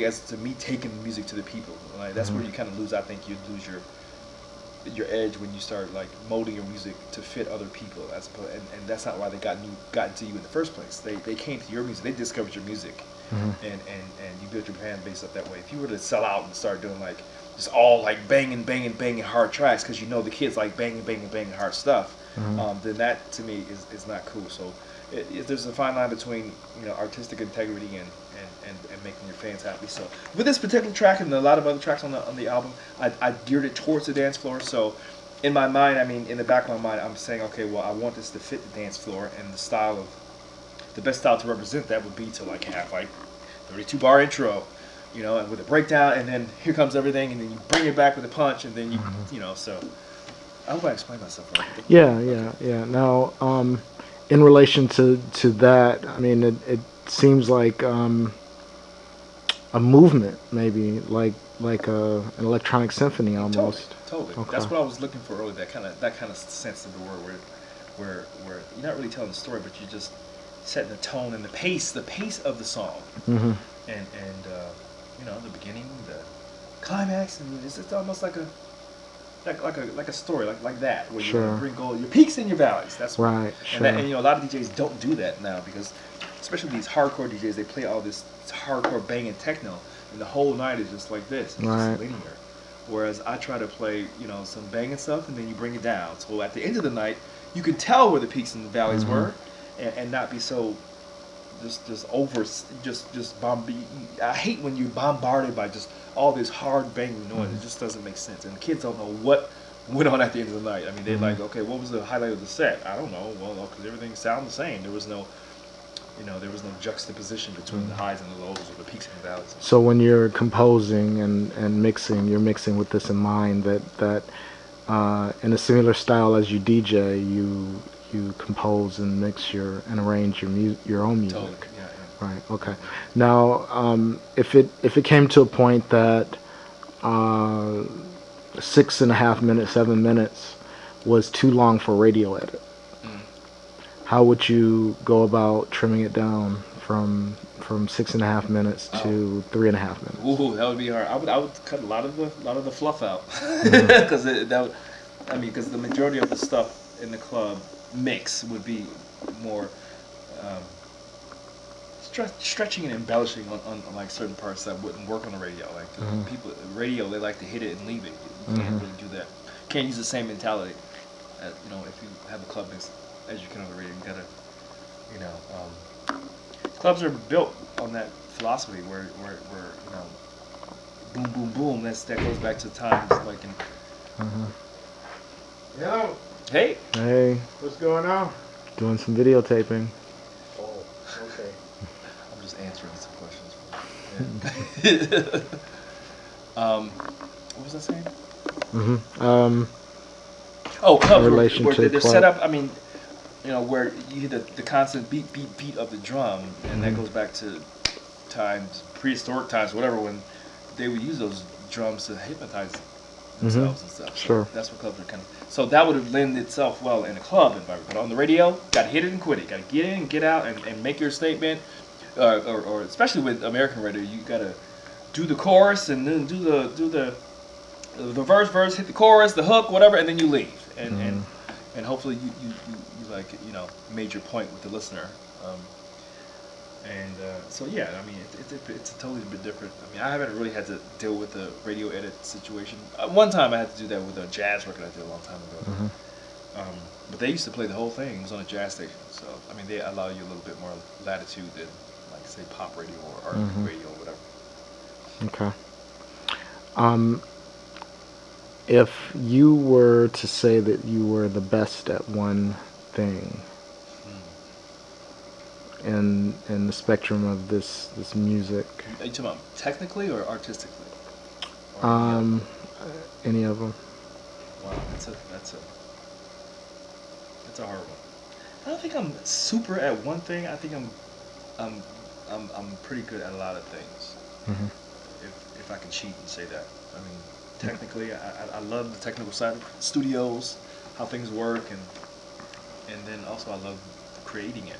music as to me taking music to the people. Like that's where you kind of lose. I think you lose your edge when you start like molding your music to fit other people. And that's not why they got into you in the first place. They came to your music. They discovered your music, and you built your fan base up that way. If you were to sell out and start doing like just all like banging hard tracks because you know the kids like banging hard stuff, then that to me is not cool. So there's a fine line between artistic integrity and making your fans happy. So with this particular track and a lot of other tracks on the album, I geared it towards the dance floor. So in my mind, I mean in the back of my mind, I'm saying, okay, well I want this to fit the dance floor, and the best style to represent that would be to like have like 32 bar intro, and with a breakdown, and then here comes everything, and then you bring it back with a punch, and then so I hope I explained myself right. Yeah. Now, in relation to that, I mean, it seems like a movement, maybe like an electronic symphony almost. Totally. Okay. That's what I was looking for earlier. That kind of sense of the word, where you're not really telling the story, but you're just setting the tone and the pace of the song, and the beginning, the climax, and it's almost like a story like that, where you bring all your peaks and your valleys. That's right. And a lot of DJs don't do that now, because especially these hardcore DJs, they play all this hardcore banging techno, and the whole night is just like this. It's just linear. Whereas I try to play, some banging stuff, and then you bring it down. So at the end of the night, you can tell where the peaks and the valleys were, and not be so I hate when you're bombarded by just all this hard banging noise. It just doesn't make sense, and the kids don't know what went on at the end of the night. I mean, they're like, okay, what was the highlight of the set? I don't know. Well, because everything sounded the same. There was no juxtaposition between the highs and the lows, or the peaks and the valleys. So when you're composing and mixing, you're mixing with this in mind, that in a similar style as you DJ, you compose and mix and arrange your own music. Totally. Yeah. Right. Okay. Now, if it came to a point that 6.5 minutes, 7 minutes was too long for radio edit, how would you go about trimming it down from 6.5 minutes to 3.5 minutes? Ooh, that would be hard. I would cut a lot of the fluff out, because because the majority of the stuff in the club mix would be more stretching and embellishing on like certain parts that wouldn't work on the radio. Like people, radio, they like to hit it and leave it. You can't really do that. Can't use the same mentality. If you have a club mix as you can on the radio, you gotta, clubs are built on that philosophy where boom, boom, boom. That goes back to times like in. Hello. Hey. Hey. What's going on? Doing some videotaping. Oh, okay. I'm just answering some questions. Yeah. What was I saying? Clubs in relation where to they're club. set up. I mean, where you hear the constant beat of the drum, and that goes back to times, prehistoric times, whatever, when they would use those drums to hypnotize themselves and stuff. So sure. That's what clubs are kind of. So that would have lend itself well in a club environment. But on the radio, got to hit it and quit it. Got to get in and get out and make your statement. Or especially with American radio, you got to do the chorus and then do the verse, hit the chorus, the hook, whatever, and then you leave. And hopefully you made your point with the listener. So yeah, I mean it's a totally bit different. I mean I haven't really had to deal with the radio edit situation. One time I had to do that with a jazz record I did a long time ago. But they used to play the whole thing. It was on a jazz station, so I mean they allow you a little bit more latitude than like say pop radio or R&B radio or whatever. Okay. If you were to say that you were the best at one thing in the spectrum of this music, are you talking about technically or artistically? Any of them. Wow, that's a hard one. I don't think I'm super at one thing. I think I'm pretty good at a lot of things. If I can cheat and say that. I mean, technically, I love the technical side of studios, how things work, and then also I love creating it.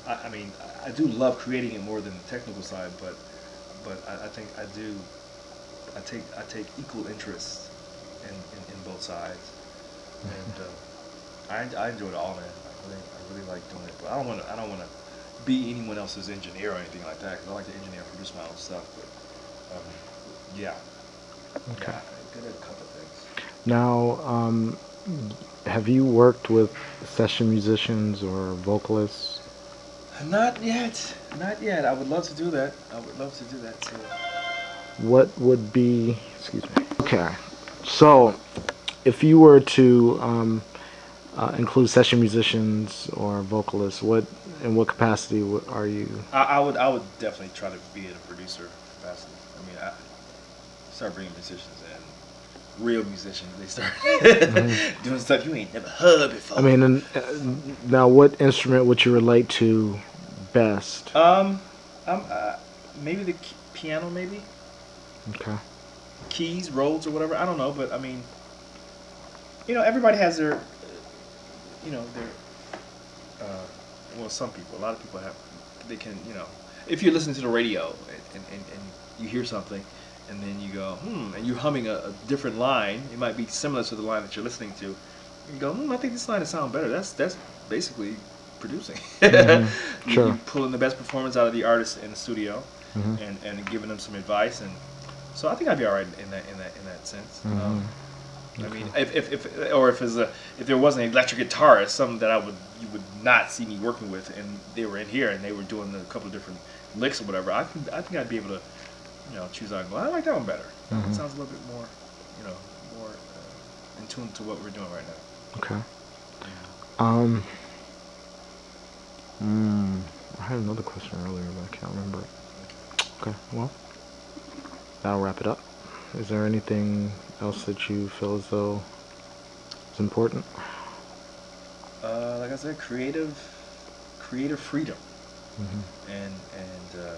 I mean, I do love creating it more than the technical side, but but I think I do. I take equal interest in both sides, and I enjoy it all, man. I really like doing it, but I don't want to be anyone else's engineer or anything like that, because I like to engineer and produce my own stuff. But yeah, Okay. yeah, I'm good at a couple of things. Now, have you worked with session musicians or vocalists? Not yet, not yet. I would love to do that. I would love to do that too. What would be, excuse me. Okay. So, if you were to include session musicians or vocalists, in what capacity are you? I would definitely try to be in a producer capacity. I mean, I start bringing musicians in, real musicians. They start doing stuff you ain't never heard before. I mean, now what instrument would you relate to best? Maybe the piano, maybe Okay. keys, Rhodes, or whatever. I don't know, but I mean, everybody has their, well, some people, a lot of people have, they can, if you're listening to the radio and you hear something, and then you go, and you're humming a different line, it might be similar to the line that you're listening to. You go, I think this line would sound better. That's basically producing. Mm-hmm. Sure. You're pulling the best performance out of the artist in the studio, Mm-hmm. and giving them some advice, and so I think I'd be all right in that sense. Mm-hmm. I mean, if there wasn't an electric guitarist, something that you would not see me working with, and they were in here and they were doing a couple of different licks or whatever, I think I'd be able to, choose out and go, I like that one better. Mm-hmm. It sounds a little bit more, more in tune to what we're doing right now. Okay. I had another question earlier, but I can't remember it. Okay, well, that'll wrap it up. Is there anything else that you feel as though is important? Like I said, creative freedom, Mm-hmm. and the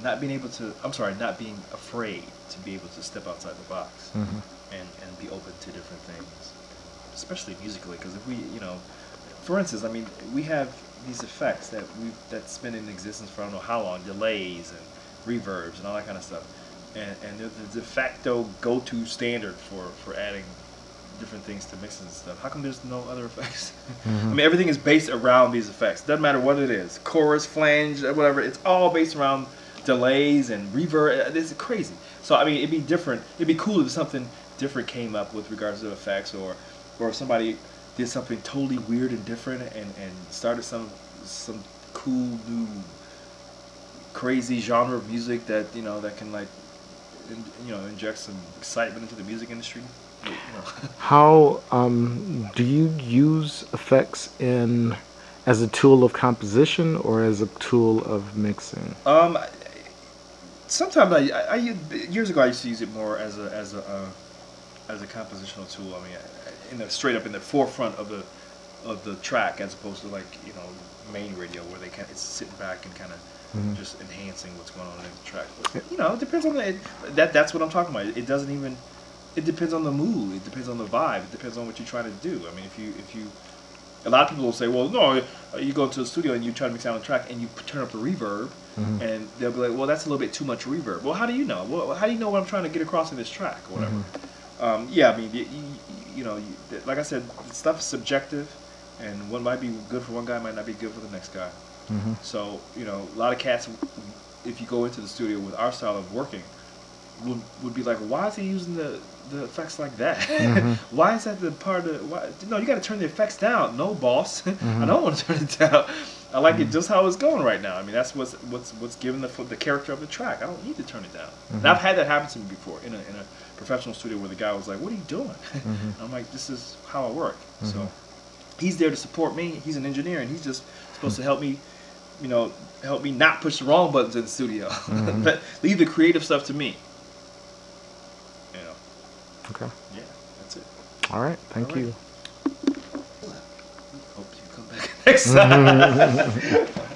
not being afraid to be able to step outside the box, Mm-hmm. and be open to different things, especially musically. Because if we, for instance, I mean, we have these effects that's been in existence for I don't know how long, delays and reverbs and all that kind of stuff, and they're the de facto go-to standard for adding different things to mixes and stuff. How come there's no other effects? Mm-hmm. I mean, everything is based around these effects. Doesn't matter what it is, chorus, flange, whatever. It's all based around delays and reverb. It's crazy. So I mean, it'd be different. It'd be cool if something different came up with regards to effects, or if somebody did something totally weird and different, and started some cool new crazy genre of music that that can like inject some excitement into the music industry. How do you use effects as a tool of composition or as a tool of mixing? Sometimes I years ago I used to use it more as a compositional tool. I mean, straight up in the forefront of the track, as opposed to like main radio where it's sitting back and kind of just enhancing what's going on in the track. But, it depends on that's what I'm talking about. It doesn't even. It depends on the mood. It depends on the vibe. It depends on what you're trying to do. I mean, if you, a lot of people will say, well, no, you go to the studio and you try to mix out a track and you turn up the reverb, and they'll be like, well, that's a little bit too much reverb. Well, how do you know? Well, how do you know what I'm trying to get across in this track or whatever? Yeah, I mean, like I said, stuff is subjective, and what might be good for one guy might not be good for the next guy. So, a lot of cats, if you go into the studio with our style of working, would be like, why is he using the effects like that? Why is that the part of no, you got to turn the effects down. No, boss, I don't want to turn it down. I like it just how it's going right now. I mean, that's what's giving the character of the track. I don't need to turn it down. And I've had that happen to me before in a professional studio where the guy was like, what are you doing? I'm like, this is how I work. So he's there to support me. He's an engineer, and he's just supposed to help me not push the wrong buttons in the studio. Leave the creative stuff to me. Okay. Yeah, that's it. All right. Thank you. Hope you come back next time.